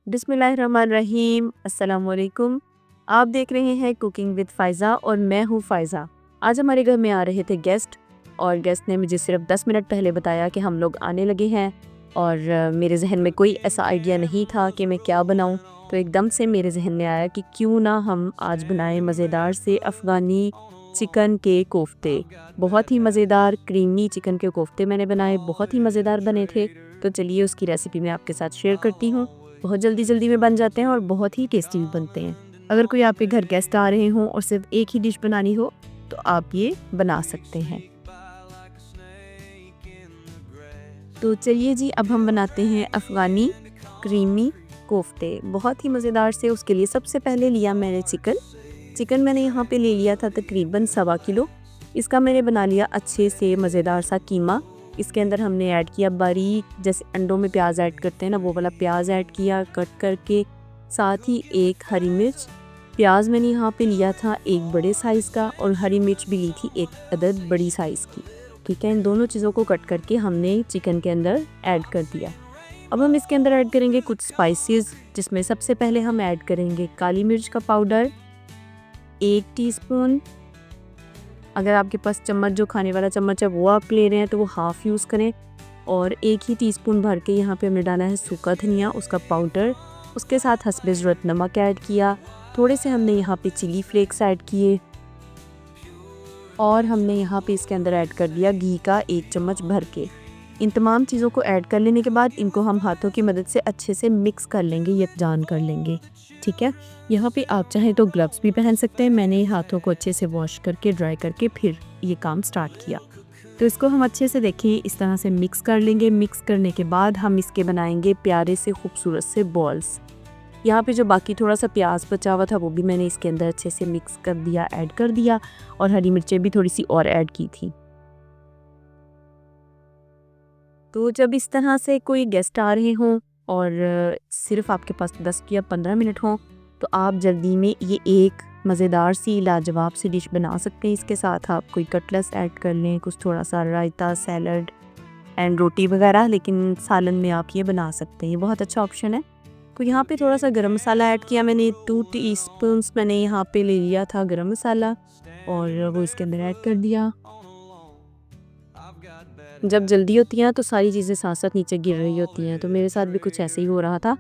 बिस्मिल्लाहिर्रहमानिर्रहीम। अस्सलाम वालेकुम। आप देख रहे हैं कुकिंग विद फ़ायज़ा और मैं हूँ फ़ायज़ा। आज हमारे घर में आ रहे थे गेस्ट और गेस्ट ने मुझे सिर्फ 10 मिनट पहले बताया कि हम लोग आने लगे हैं और मेरे जहन में कोई ऐसा आइडिया नहीं था कि मैं क्या बनाऊँ। तो एकदम से मेरे जहन में आया कि क्यों ना हम आज बनाएं मज़ेदार से अफ़गानी चिकन के कोफ्ते। बहुत ही मज़ेदार क्रीमी चिकन के कोफ्ते मैंने बनाए, बहुत ही मज़ेदार बने थे। तो चलिए उसकी रेसिपी मैं आपके साथ शेयर करती हूँ। बहुत जल्दी में बन जाते हैं और बहुत ही टेस्टी भी बनते हैं। अगर कोई आपके घर गेस्ट आ रहे हों और सिर्फ एक ही डिश बनानी हो तो आप ये बना सकते हैं। तो चलिए जी, अब हम बनाते हैं अफ़गानी क्रीमी कोफ्ते, बहुत ही मज़ेदार से। उसके लिए सबसे पहले लिया मैंने चिकन मैंने यहाँ पे ले लिया था तकरीबन 1.25 किलो। इसका मैंने बना लिया अच्छे से मज़ेदार सा कीमा। इसके अंदर हमने ऐड किया बारीक, जैसे अंडों में प्याज ऐड करते हैं ना, वो वाला प्याज ऐड किया कट करके। साथ ही एक हरी मिर्च, प्याज मैंने यहाँ पे लिया था एक बड़े साइज़ का और हरी मिर्च भी ली थी एक अदद बड़ी साइज़ की। ठीक है, इन दोनों चीज़ों को कट करके हमने चिकन के अंदर ऐड कर दिया। अब हम इसके अंदर ऐड करेंगे कुछ स्पाइसेस, जिसमें सबसे पहले हम ऐड करेंगे काली मिर्च का पाउडर 1 टीस्पून। अगर आपके पास चम्मच, जो खाने वाला चम्मच है वो आप ले रहे हैं तो वो हाफ़ यूज़ करें। और 1 ही टीस्पून भर के यहाँ पे हमने डाला है सूखा धनिया, उसका पाउडर। उसके साथ हस्बे ज़रूरत नमक ऐड किया। थोड़े से हमने यहाँ पे चिली फ्लेक्स ऐड किए और हमने यहाँ पे इसके अंदर ऐड कर दिया घी का 1 चम्मच भर के। इन तमाम चीज़ों को ऐड कर लेने के बाद इनको हम हाथों की मदद से अच्छे से मिक्स कर लेंगे, यकजान कर लेंगे। ठीक है, यहाँ पे आप चाहें तो ग्लव्स भी पहन सकते हैं। मैंने हाथों को अच्छे से वॉश करके ड्राई करके फिर ये काम स्टार्ट किया। तो इसको हम अच्छे से देखिए इस तरह से मिक्स कर लेंगे। मिक्स करने के बाद हम इसके बनाएंगे प्यारे से खूबसूरत से बॉल्स। यहाँ पे जो बाकी थोड़ा सा प्याज बचा हुआ था वो भी मैंने इसके अंदर अच्छे से मिक्स कर दिया, ऐड कर दिया, और हरी मिर्चें भी थोड़ी सी और ऐड की थी। तो जब इस तरह से कोई गेस्ट आ रहे हों और सिर्फ आपके पास 10 या 15 मिनट हों तो आप जल्दी में ये एक मज़ेदार सी लाजवाब सी डिश बना सकते हैं। इसके साथ आप कोई कटलेट्स ऐड कर लें, कुछ थोड़ा सा रायता, सैलड एंड रोटी वगैरह, लेकिन सालन में आप ये बना सकते हैं। ये बहुत अच्छा ऑप्शन है। तो यहाँ पे थोड़ा सा गरम मसाला ऐड किया मैंने, 2 टीस्पून्स मैंने यहाँ पे ले लिया था गरम मसाला और वो इसके अंदर ऐड कर दिया। जब जल्दी होती हैं तो सारी चीज़ें साथ साथ नीचे गिर रही होती हैं, तो मेरे साथ भी कुछ ऐसे ही हो रहा था।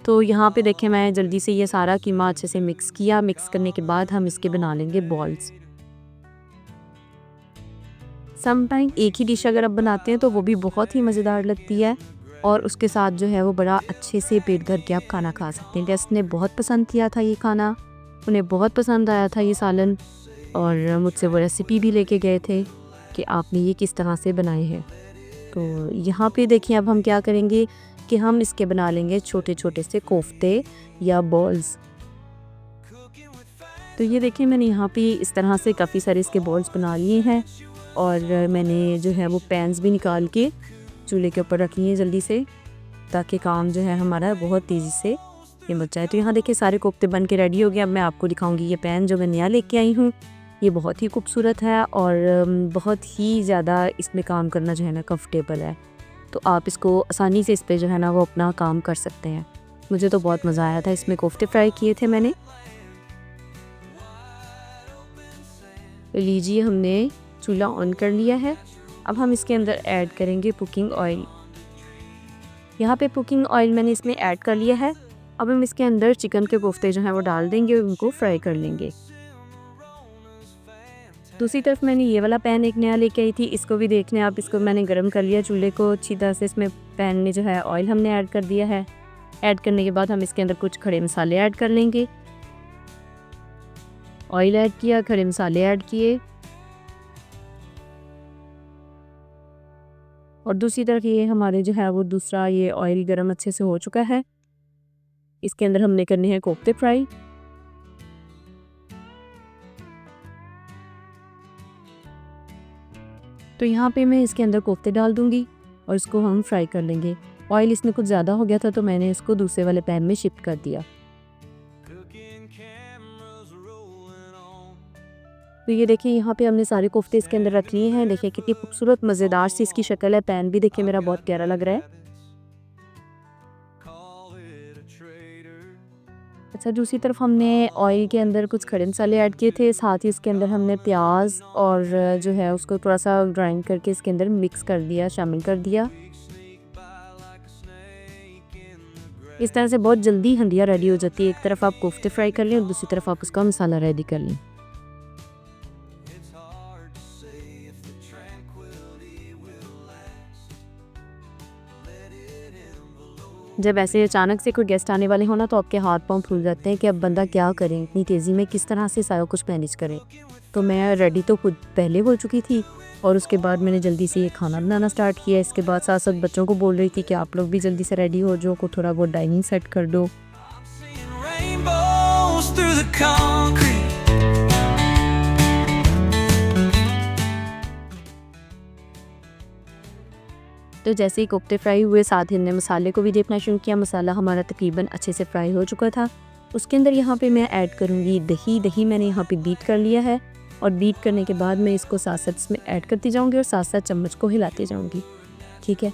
तो यहाँ पे देखें, मैं जल्दी से ये सारा कीमा अच्छे से मिक्स किया। मिक्स करने के बाद हम इसके बना लेंगे बॉल्स। सम टाइम एक ही डिश अगर आप बनाते हैं तो वो भी बहुत ही मज़ेदार लगती है और उसके साथ जो है वो बड़ा अच्छे से पेट भर के आप खाना खा सकते हैं। गेस्ट ने बहुत पसंद किया था ये खाना, उन्हें बहुत पसंद आया था ये सालन, और मुझसे वो रेसिपी भी लेके गए थे कि आपने ये किस तरह से बनाए हैं। तो यहाँ पे देखिए अब हम क्या करेंगे कि हम इसके बना लेंगे छोटे छोटे से कोफ्ते या बॉल्स। तो ये देखिए मैंने यहाँ पे इस तरह से काफ़ी सारे इसके बॉल्स बना लिए हैं और मैंने जो है वो पैन्स भी निकाल के चूल्हे के ऊपर रखी हैं जल्दी से, ताकि काम जो है हमारा बहुत तेज़ी से ये बच जाए। तो यहाँ देखिए सारे कोफ्ते बन के रेडी हो गए। अब मैं आपको दिखाऊंगी ये पैन जो मैं नया लेके आई हूँ। ये बहुत ही खूबसूरत है और बहुत ही ज़्यादा इसमें काम करना जो है ना कंफर्टेबल है। तो आप इसको आसानी से इस पर जो है ना वो अपना काम कर सकते हैं। मुझे तो बहुत मज़ा आया था, इसमें कोफ्ते फ्राई किए थे मैंने। तो लीजिए हमने चूल्हा ऑन कर लिया है। अब हम इसके अंदर ऐड करेंगे कुकिंग ऑयल। यहाँ पे कुकिंग ऑयल मैंने इसमें ऐड कर लिया है। अब हम इसके अंदर चिकन के कोफ्ते जो हैं वो डाल देंगे और उनको फ्राई कर लेंगे। दूसरी तरफ मैंने ये वाला पैन एक नया लेके आई थी, इसको भी देख लें आप। इसको मैंने गर्म कर लिया चूल्हे को अच्छी तरह से। इसमें पैन में जो है ऑयल हमने ऐड कर दिया है। ऐड करने के बाद हम इसके अंदर कुछ खड़े मसाले ऐड कर लेंगे। ऑयल ऐड किया, खड़े मसाले ऐड किए, और दूसरी तरफ ये हमारे जो है वो दूसरा ये ऑयल गरम अच्छे से हो चुका है। इसके अंदर हमने करने हैं कोफ्ते फ्राई। तो यहाँ पे मैं इसके अंदर कोफ्ते डाल दूंगी और इसको हम फ्राई कर लेंगे। ऑयल इसमें कुछ ज़्यादा हो गया था तो मैंने इसको दूसरे वाले पैन में शिफ्ट कर दिया। तो ये देखिए यहाँ पे हमने सारे कोफ्ते इसके अंदर रख लिए हैं। देखिए कितनी खूबसूरत मज़ेदार सी इसकी शक्ल है। पैन भी देखिए मेरा बहुत प्यारा लग रहा है। अच्छा, दूसरी तरफ हमने ऑयल के अंदर कुछ खड़े मसाले ऐड किए थे, साथ ही इसके अंदर हमने प्याज और जो है उसको थोड़ा सा ग्राइंड करके इसके अंदर मिक्स कर दिया, शामिल कर दिया। इस तरह से बहुत जल्दी हंडिया रेडी हो जाती है। एक तरफ आप कोफ्ते फ्राई कर लें और दूसरी तरफ आप उसका मसाला रेडी कर लें। जब ऐसे अचानक से कोई गेस्ट आने वाले हो ना, तो आपके हाथ पांव फूल जाते हैं कि अब बंदा क्या करे, इतनी तेज़ी में किस तरह से सारा कुछ मैनेज करे। तो मैं रेडी तो खुद पहले हो चुकी थी और उसके बाद मैंने जल्दी से ये खाना बनाना स्टार्ट किया। इसके बाद साथ साथ बच्चों को बोल रही थी कि आप लोग भी जल्दी से रेडी हो जाओ, को थोड़ा बहुत डाइनिंग सेट कर दो। तो जैसे ही कोफ्ते फ्राई हुए, साथ ही हमने मसाले को भी देखना शुरू किया। मसाला हमारा तकरीबन अच्छे से फ्राई हो चुका था। उसके अंदर यहाँ पे मैं ऐड करूँगी दही। दही मैंने यहाँ पे बीट कर लिया है और बीट करने के बाद मैं इसको साथ साथ इसमें ऐड करती जाऊँगी और साथ साथ चम्मच को हिलाती जाऊँगी। ठीक है,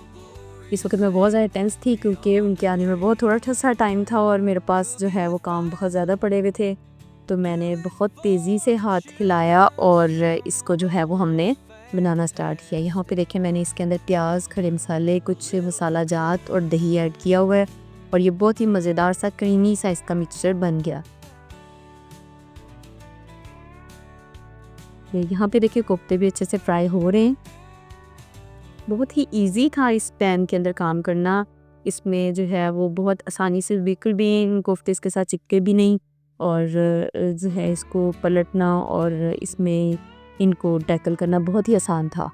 इस वक्त मैं बहुत ज़्यादा टेंस थी क्योंकि उनके आने में बहुत थोड़ा सा टाइम था और मेरे पास जो है वो काम बहुत ज़्यादा पड़े हुए थे। तो मैंने बहुत तेज़ी से हाथ हिलाया और इसको जो है वो हमने बनाना स्टार्ट किया। यहाँ पे देखें, मैंने इसके अंदर प्याज, खड़े मसाले, कुछ मसाला जात और दही ऐड किया हुआ है और ये बहुत ही मज़ेदार सा क्रीमी सा इसका मिक्सचर बन गया। यहाँ पे देखिए कोफ्ते भी अच्छे से फ्राई हो रहे हैं। बहुत ही इजी था इस पैन के अंदर काम करना। इसमें जो है वो बहुत आसानी से बिल्कुल भी कोफ्ते इसके साथ चिपके भी नहीं और जो है इसको पलटना और इसमें इनको टैकल करना बहुत ही आसान था।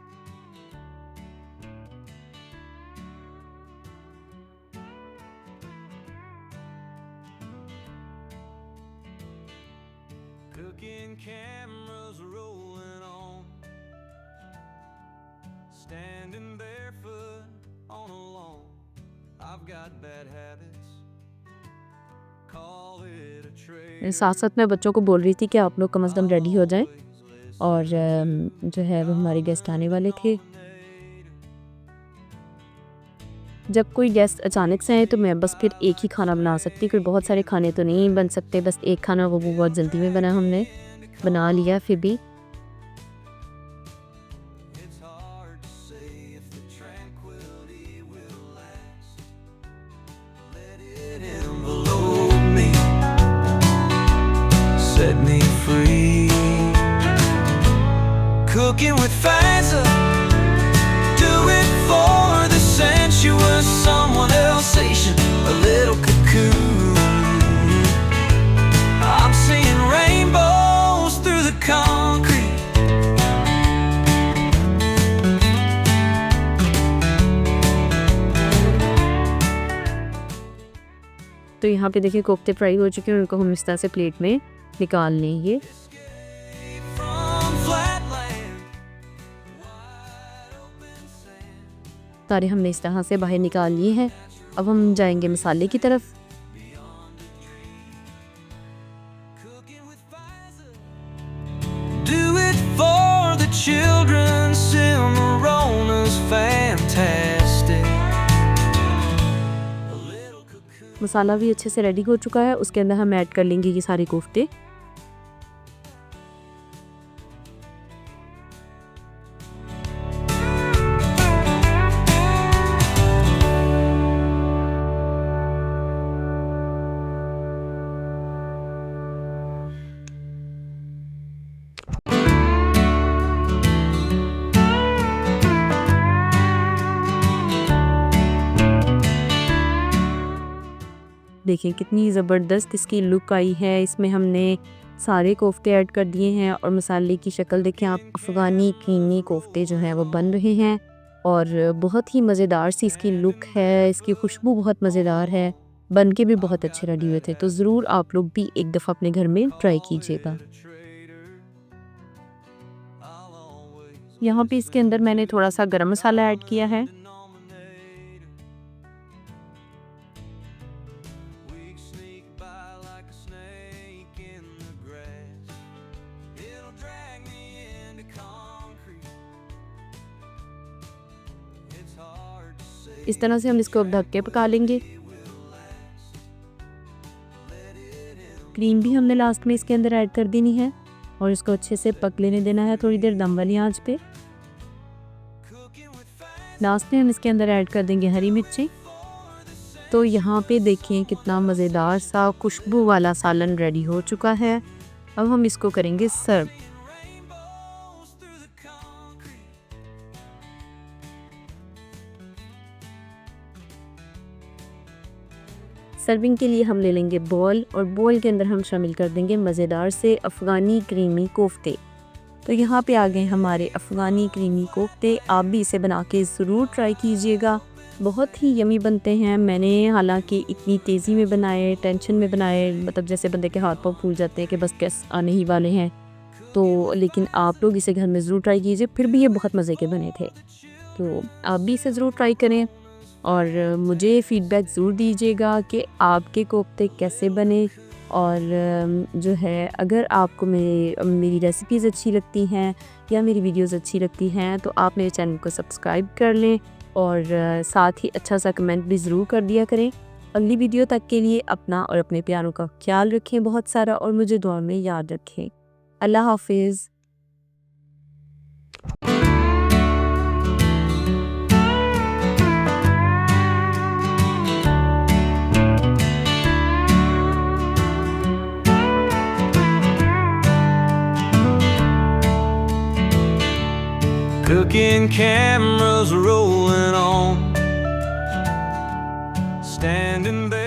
साथ साथ मैं बच्चों को बोल रही थी कि आप लोग कम से कम रेडी हो जाएं और जो है वो हमारे गेस्ट आने वाले थे। जब कोई गेस्ट अचानक से आए तो मैं बस फिर एक ही खाना बना सकती, कोई बहुत सारे खाने तो नहीं बन सकते। बस एक खाना वो बहुत जल्दी में बना, हमने बना लिया। फिर भी set me free. Cooking with Fanta, do it for the sensuous someone elsation, a little cocoon. I'm seeing rainbows through the concrete. तो यहाँ पे देखिए कोफ्ते फ्राई हो चुके हैं, उनको हम इस तरह से प्लेट में निकाल लेंगे। सारे हमने इस तरह से बाहर निकाल लिए हैं। अब हम जाएंगे मसाले की तरफ। Do it for the children, Cimarona's fantastic. मसाला भी अच्छे से रेडी हो चुका है। उसके अंदर हम ऐड कर लेंगे ये सारे कोफ्ते। देखिए कितनी ज़बरदस्त इसकी लुक आई है। इसमें हमने सारे कोफ्ते ऐड कर दिए हैं और मसाले की शक्ल देखें आप, अफ़गानी क्रीमी कोफ्ते जो हैं वो बन रहे हैं और बहुत ही मज़ेदार सी इसकी लुक है। इसकी खुशबू बहुत मज़ेदार है, बन के भी बहुत अच्छे रेडी हुए थे। तो ज़रूर आप लोग भी एक दफ़ा अपने घर में ट्राई कीजिएगा। यहाँ पे इसके अंदर मैंने थोड़ा सा गरम मसाला ऐड किया है। इस तरह से हम इसको अब ढक के पका लेंगे। क्रीम भी हमने लास्ट में इसके अंदर ऐड कर देनी है और इसको अच्छे से पक लेने देना है थोड़ी देर दम वाली आंच पे। लास्ट में हम इसके अंदर ऐड कर देंगे हरी मिर्ची। तो यहाँ पे देखिए कितना मज़ेदार सा खुशबू वाला सालन रेडी हो चुका है। अब हम इसको करेंगे सर्व। सर्विंग के लिए हम ले लेंगे बॉल और बॉल के अंदर हम शामिल कर देंगे मज़ेदार से अफ़गानी क्रीमी कोफ्ते। तो यहाँ पे आ गए हमारे अफ़गानी क्रीमी कोफ्ते। आप भी इसे बना के ज़रूर ट्राई कीजिएगा, बहुत ही यमी बनते हैं। मैंने हालांकि इतनी तेज़ी में बनाए, टेंशन में बनाए, मतलब जैसे बंदे के हाथ पाँव फूल जाते हैं कि बस गेस्ट आने ही वाले हैं, तो लेकिन आप लोग इसे घर में ज़रूर ट्राई कीजिए, फिर भी ये बहुत मज़े के बने थे। तो आप भी इसे ज़रूर ट्राई करें और मुझे फ़ीडबैक ज़रूर दीजिएगा कि आपके कोफ्ते कैसे बने। और जो है अगर आपको मेरी रेसिपीज़ अच्छी लगती हैं या मेरी वीडियोस अच्छी लगती हैं तो आप मेरे चैनल को सब्सक्राइब कर लें और साथ ही अच्छा सा कमेंट भी ज़रूर कर दिया करें। अगली वीडियो तक के लिए अपना और अपने प्यारों का ख्याल रखें बहुत सारा और मुझे दुआ में याद रखें। अल्लाह हाफिज़। Cooking cameras rolling on, standing there.